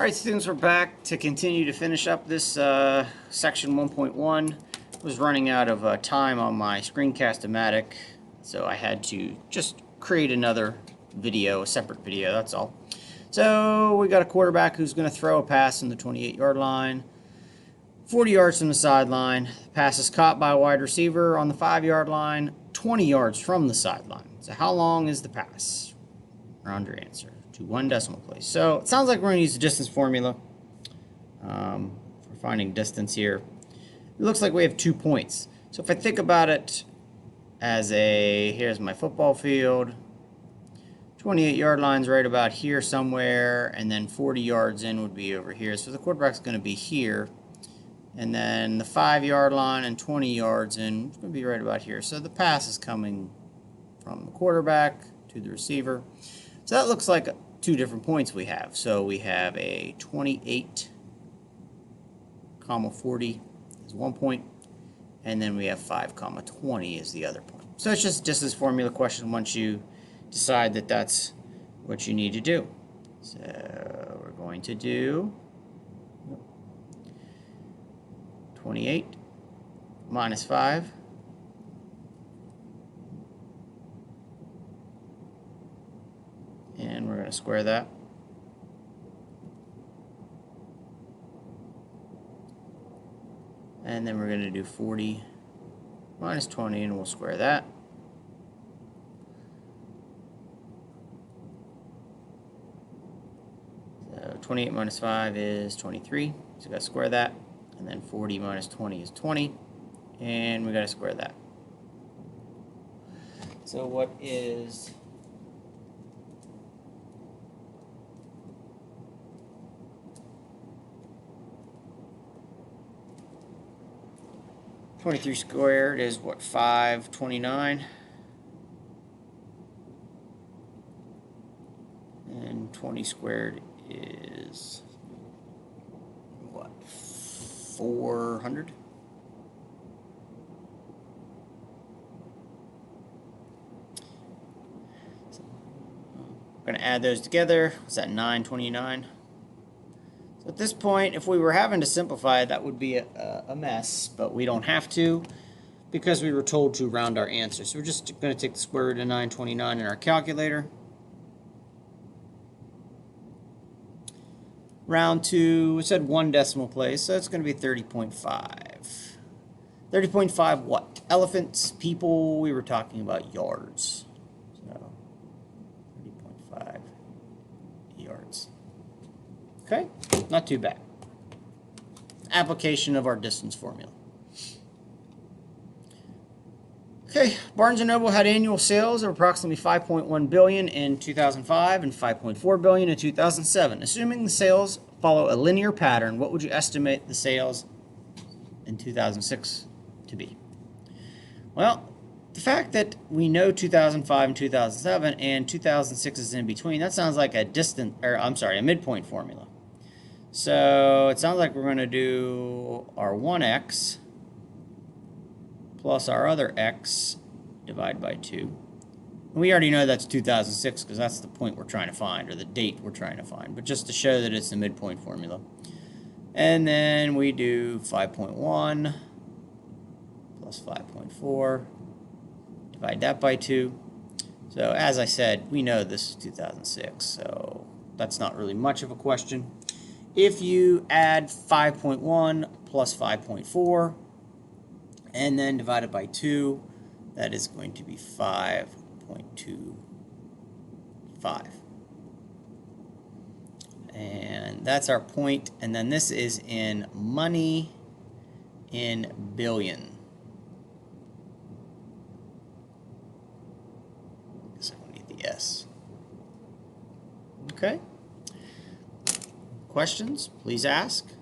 Alright students, we're back to continue to finish up this section 1.1. Was running out of time on my Screencast-O-Matic, so I had to just create another video, a separate video, that's all. So we got a quarterback who's going to throw a pass in the 28-yard line, 40 yards from the sideline. Pass is caught by a wide receiver on the 5-yard line, 20 yards from the sideline. So how long is the pass? Round your answer to one decimal place. So it sounds like we're going to use the distance formula for finding distance here. It looks like we have 2 points. So if I think about it as here's my football field, 28-yard line's right about here somewhere, and then 40 yards in would be over here. So the quarterback's going to be here, and then the 5-yard line and 20 yards in is going to be right about here. So the pass is coming from the quarterback to the receiver. So that looks like 2 different points we have. So we have a 28, 40 is 1 point, and then we have 5, 20 is the other point. So it's just this formula question once you decide that that's what you need to do. So we're going to do 28 minus 5 and we're going to square that. And then we're going to do 40 minus 20 and we'll square that. So 28 minus 5 is 23, so we got to square that. And then 40 minus 20 is 20, and we got to square that. So what is 23 squared is what, 529, and 20 squared is what, 400? So, we're going to add those together. What's that, 929? So at this point, if we were having to simplify, that would be a mess, but we don't have to because we were told to round our answer. So we're just going to take the square root of 929 in our calculator. Round to, we said 1 decimal place, so it's going to be 30.5. 30.5 what? Elephants, people, we were talking about yards. So 30.5 yards. Okay, not too bad. Application of our distance formula. Okay, Barnes & Noble had annual sales of approximately $5.1 billion in 2005 and $5.4 billion in 2007. Assuming the sales follow a linear pattern, what would you estimate the sales in 2006 to be? Well, the fact that we know 2005 and 2007 and 2006 is in between, that sounds like a midpoint formula. So it sounds like we're going to do our 1x plus our other x divided by 2. And we already know that's 2006 because that's the point we're trying to find, or the date we're trying to find, but just to show that it's the midpoint formula. And then we do 5.1 plus 5.4, divide that by 2. So as I said, we know this is 2006, so that's not really much of a question. If you add 5.1 plus 5.4 and then divide it by 2, that is going to be 5.25. And that's our point. And then this is in money in billion. I guess I don't need the S. Okay. Questions, please ask.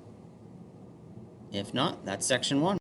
If not, that's section 1.